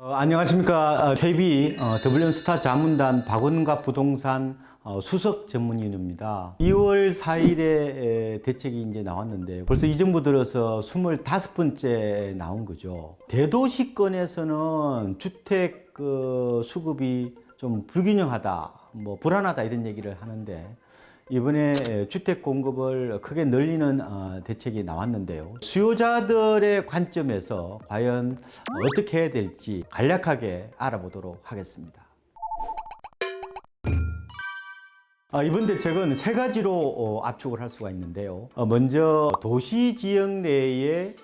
안녕하십니까. KB WS타 자문단 박원갑 부동산 수석 전문인입니다. 2월 4일에 대책이 이제 나왔는데 벌써 이 정부 들어서 25번째 나온 거죠. 대도시권에서는 주택 수급이 좀 불균형하다, 불안하다 이런 얘기를 하는데 이번에 주택 공급을 크게 늘리는 대책이 나왔는데요. 수요자들의 관점에서 과연 어떻게 해야 될지 간략하게 알아보도록 하겠습니다. 이번 대책은 세 가지로 압축을 할 수가 있는데요. 먼저 도시 지역 내에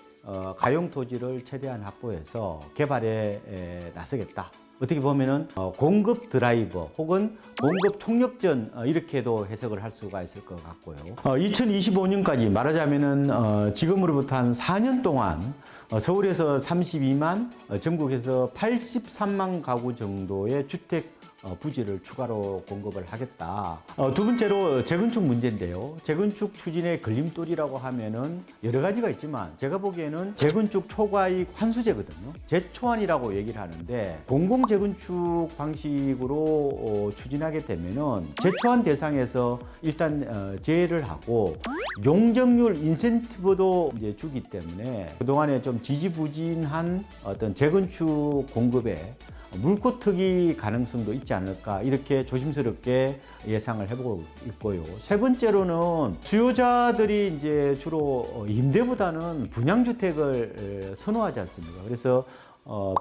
가용 토지를 최대한 확보해서 개발에 나서겠다. 어떻게 보면은 공급 드라이버 혹은 공급 총력전 이렇게도 해석을 할 수가 있을 것 같고요. 2025년까지 말하자면은 지금으로부터 한 4년 동안 서울에서 32만, 전국에서 83만 가구 정도의 주택 부지를 추가로 공급을 하겠다. 두 번째로 재건축 문제인데요. 재건축 추진의 걸림돌이라고 하면은 여러 가지가 있지만 제가 보기에는 재건축 초과이익 환수제거든요. 재초안이라고 얘기를 하는데 공공재건축 방식으로 추진하게 되면은 재초안 대상에서 일단 제외를 하고 용적률 인센티브도 이제 주기 때문에 그동안에 좀 지지부진한 어떤 재건축 공급에 물꼬트기 가능성도 있지 않을까 이렇게 조심스럽게 예상을 해보고 있고요. 세 번째로는 수요자들이 이제 주로 임대보다는 분양주택을 선호하지 않습니까? 그래서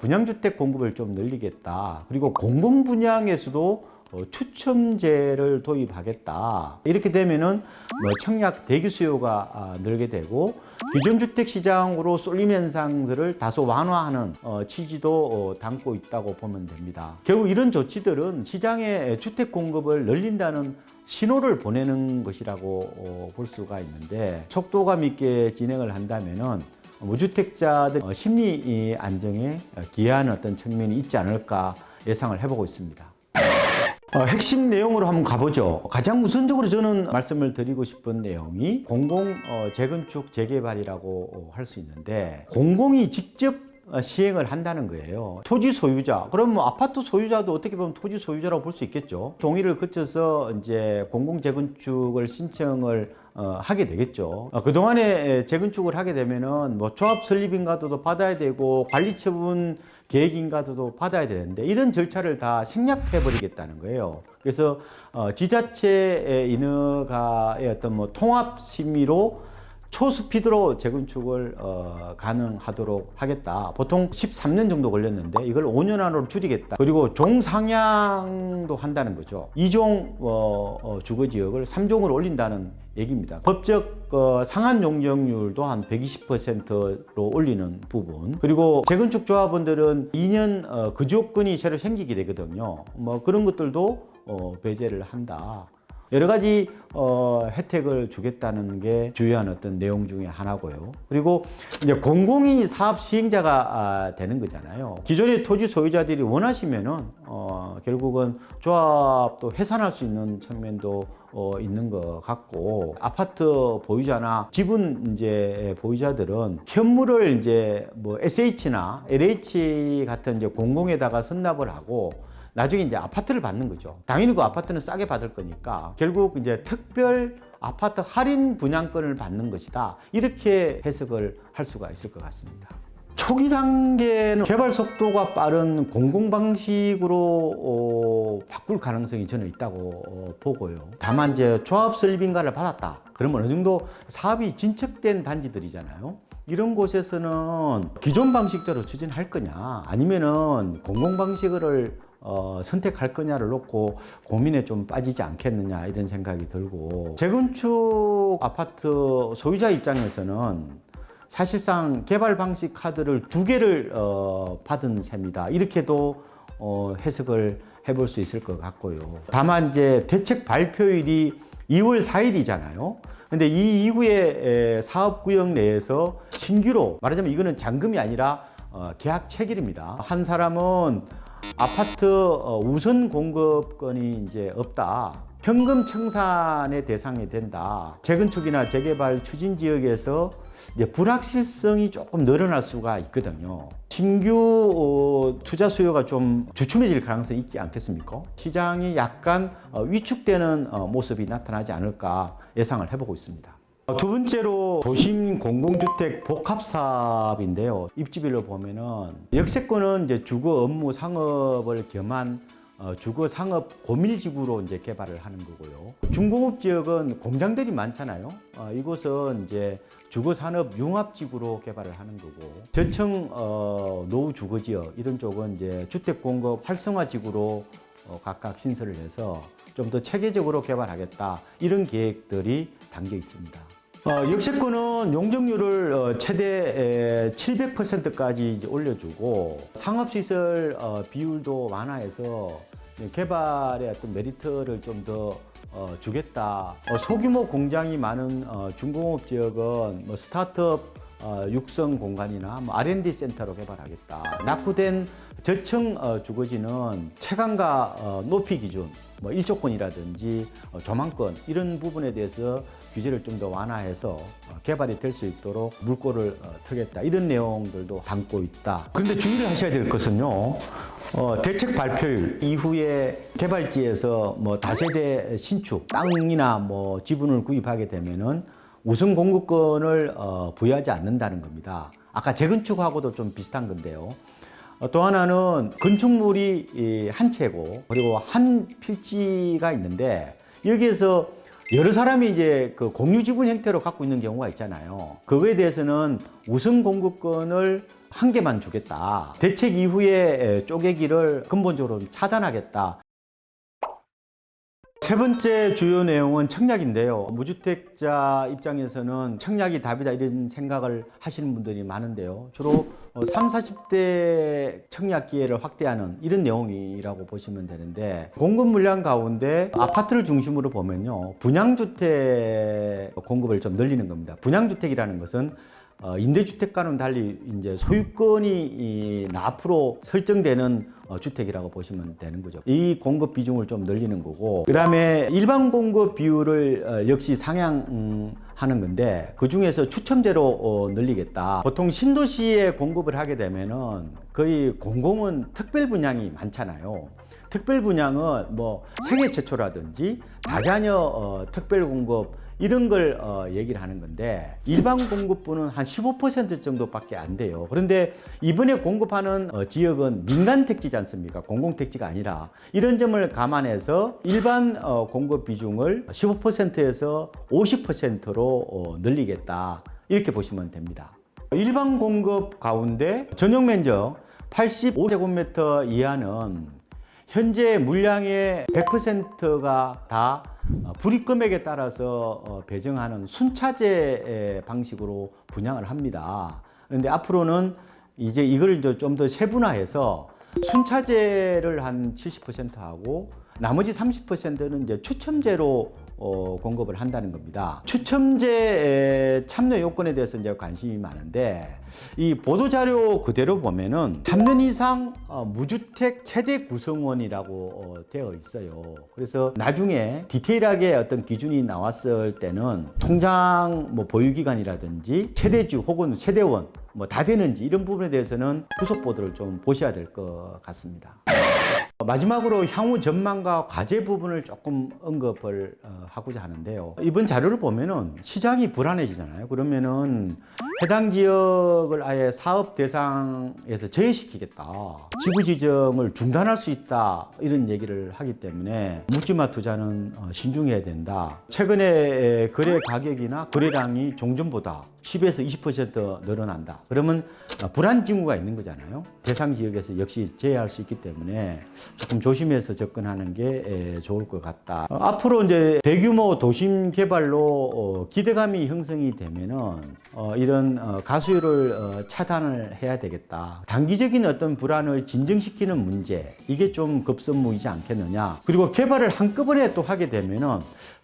분양주택 공급을 좀 늘리겠다. 그리고 공공분양에서도 추첨제를 도입하겠다. 이렇게 되면은 청약 대기 수요가 늘게 되고 기존 주택 시장으로 쏠림 현상들을 다소 완화하는 취지도 담고 있다고 보면 됩니다. 결국 이런 조치들은 시장의 주택 공급을 늘린다는 신호를 보내는 것이라고 볼 수가 있는데 속도감 있게 진행을 한다면은 무주택자들 심리 안정에 기여하는 어떤 측면이 있지 않을까 예상을 해보고 있습니다. 핵심 내용으로 한번 가보죠. 가장 우선적으로 저는 말씀을 드리고 싶은 내용이 공공 재건축 재개발이라고 할 수 있는데 공공이 직접 시행을 한다는 거예요. 토지 소유자, 그럼 아파트 소유자도 어떻게 보면 토지 소유자라고 볼 수 있겠죠. 동의를 거쳐서 이제 공공 재건축을 신청을 하게 되겠죠. 그동안에 재건축을 하게 되면은 조합 설립인가도 받아야 되고 관리 처분 계획인가도 받아야 되는데 이런 절차를 다 생략해 버리겠다는 거예요. 그래서 지자체의 인허가의 어떤 통합 심의로 초스피드로 재건축을 가능하도록 하겠다. 보통 13년 정도 걸렸는데 이걸 5년 안으로 줄이겠다. 그리고 종상향도 한다는 거죠. 2종 주거지역을 3종으로 올린다는 얘기입니다. 법적 상한 용적률도 한 120%로 올리는 부분. 그리고 재건축 조합원들은 2년 거주요건이 새로 생기게 되거든요. 그런 것들도 배제를 한다. 여러 가지 혜택을 주겠다는 게 주요한 어떤 내용 중에 하나고요. 그리고 이제 공공이 사업 시행자가 되는 거잖아요. 기존의 토지 소유자들이 원하시면은 결국은 조합도 해산할 수 있는 측면도 있는 것 같고 아파트 보유자나 지분 이제 보유자들은 현물을 이제 SH나 LH 같은 이제 공공에다가 선납을 하고 나중에 이제 아파트를 받는 거죠. 당연히 그 아파트는 싸게 받을 거니까 결국 이제 특별 아파트 할인 분양권을 받는 것이다. 이렇게 해석을 할 수가 있을 것 같습니다. 초기 단계는 개발 속도가 빠른 공공 방식으로 바꿀 가능성이 저는 있다고 보고요. 다만 이제 조합 설립인가를 받았다. 그러면 어느 정도 사업이 진척된 단지들이잖아요. 이런 곳에서는 기존 방식대로 추진할 거냐 아니면은 공공 방식을 선택할 거냐를 놓고 고민에 좀 빠지지 않겠느냐 이런 생각이 들고 재건축 아파트 소유자 입장에서는 사실상 개발 방식 카드를 2개를 받은 셈이다 이렇게도 해석을 해볼 수 있을 것 같고요. 다만 이제 대책 발표일이 2월 4일이잖아요. 근데 이 이후에 사업구역 내에서 신규로 말하자면 이거는 잔금이 아니라 계약 체결입니다. 한 사람은 아파트 우선 공급권이 이제 없다. 현금 청산의 대상이 된다. 재건축이나 재개발 추진 지역에서 이제 불확실성이 조금 늘어날 수가 있거든요. 신규 투자 수요가 좀 주춤해질 가능성이 있지 않겠습니까? 시장이 약간 위축되는 모습이 나타나지 않을까 예상을 해보고 있습니다. 두 번째로 도심 공공주택 복합 사업인데요. 입지별로 보면은 역세권은 이제 주거, 업무, 상업을 겸한 주거 상업 고밀지구로 이제 개발을 하는 거고요. 중공업 지역은 공장들이 많잖아요. 이곳은 이제 주거 산업 융합지구로 개발을 하는 거고, 저층 노후 주거 지역 이런 쪽은 이제 주택 공급 활성화 지구로 각각 신설을 해서 좀 더 체계적으로 개발하겠다, 이런 계획들이 담겨 있습니다. 역세권은 용적률을 최대 700%까지 올려주고, 상업시설 비율도 완화해서 개발의 어떤 메리트를 좀 더 주겠다. 소규모 공장이 많은 중공업 지역은 뭐 스타트업 육성 공간이나 뭐 R&D 센터로 개발하겠다. 낙후된 저층 주거지는 채광과 높이 기준, 뭐 일조권이라든지 조망권 이런 부분에 대해서 규제를 좀 더 완화해서 개발이 될 수 있도록 물꼬를 트겠다, 이런 내용들도 담고 있다. 그런데 주의를 하셔야 될 것은요, 대책 발표일 이후에 개발지에서 뭐 다세대 신축 땅이나 뭐 지분을 구입하게 되면은 우선 공급권을 부여하지 않는다는 겁니다. 아까 재건축하고도 좀 비슷한 건데요. 또 하나는 건축물이 한 채고, 그리고 한 필지가 있는데 여기에서 여러 사람이 이제 그 공유 지분 형태로 갖고 있는 경우가 있잖아요. 그거에 대해서는 우선 공급권을 한 개만 주겠다. 대책 이후에 쪼개기를 근본적으로 차단하겠다. 세 번째 주요 내용은 청약인데요. 무주택자 입장에서는 청약이 답이다, 이런 생각을 하시는 분들이 많은데요. 주로 30, 40대 청약 기회를 확대하는 이런 내용이라고 보시면 되는데, 공급 물량 가운데 아파트를 중심으로 보면요, 분양주택 공급을 좀 늘리는 겁니다. 분양주택이라는 것은 임대주택과는 달리 이제 소유권이 앞으로 설정되는 주택이라고 보시면 되는 거죠. 이 공급 비중을 좀 늘리는 거고, 그다음에 일반 공급 비율을 역시 상향하는 건데, 그 중에서 추첨제로 늘리겠다. 보통 신도시에 공급을 하게 되면은 거의 공공은 특별 분양이 많잖아요. 특별 분양은 뭐 생애 최초라든지 다자녀 특별 공급 이런 걸 얘기를 하는 건데, 일반 공급분은 한 15% 정도밖에 안 돼요. 그런데 이번에 공급하는 지역은 민간 택지지 않습니까? 공공 택지가 아니라. 이런 점을 감안해서 일반 공급 비중을 15%에서 50%로 늘리겠다, 이렇게 보시면 됩니다. 일반 공급 가운데 전용 면적 85제곱미터 이하는 현재 물량의 100%가 다 불입금액에 따라서 배정하는 순차제 방식으로 분양을 합니다. 그런데 앞으로는 이제 이걸 좀 더 세분화해서 순차제를 한 70% 하고 나머지 30%는 이제 추첨제로 공급을 한다는 겁니다. 추첨제 참여 요건에 대해서 이제 관심이 많은데, 이 보도자료 그대로 보면은 3년 이상 무주택 최대 구성원이라고 되어 있어요. 그래서 나중에 디테일하게 어떤 기준이 나왔을 때는 통장 뭐 보유기간이라든지 최대주 혹은 세대원 뭐 다 되는지 이런 부분에 대해서는 후속 보도를 좀 보셔야 될 것 같습니다. 마지막으로 향후 전망과 과제 부분을 조금 언급을 하고자 하는데요. 이번 자료를 보면은 시장이 불안해지잖아요. 그러면은 해당 지역을 아예 사업 대상에서 제외시키겠다, 지구 지정을 중단할 수 있다, 이런 얘기를 하기 때문에 묵지마 투자는 신중해야 된다. 최근에 거래 가격이나 거래량이 종전보다 10에서 20% 늘어난다. 그러면 불안 징후가 있는 거잖아요. 대상 지역에서 역시 제외할 수 있기 때문에 조금 조심해서 접근하는 게 좋을 것 같다. 앞으로 이제 대규모 도심 개발로 기대감이 형성이 되면은 이런 가수율을 차단을 해야 되겠다. 단기적인 어떤 불안을 진정시키는 문제, 이게 좀 급선무이지 않겠느냐. 그리고 개발을 한꺼번에 또 하게 되면은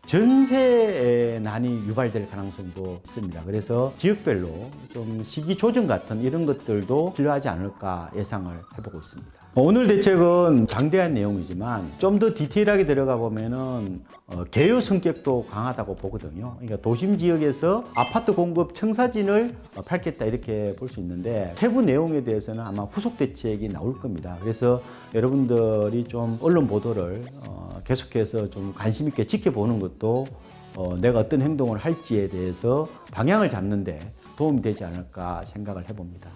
전세난이 유발될 가능성도 있습니다. 그래서 지역별로 좀 시기 조정 같은 이런 것들도 필요하지 않을까 예상을 해보고 있습니다. 오늘 대책은 방대한 내용이지만 좀 더 디테일하게 들어가 보면은 개요 성격도 강하다고 보거든요. 그러니까 도심 지역에서 아파트 공급 청사진을 밟겠다 이렇게 볼 수 있는데 세부 내용에 대해서는 아마 후속 대책이 나올 겁니다. 그래서 여러분들이 좀 언론 보도를 계속해서 좀 관심 있게 지켜보는 것도 내가 어떤 행동을 할지에 대해서 방향을 잡는 데 도움이 되지 않을까 생각을 해봅니다.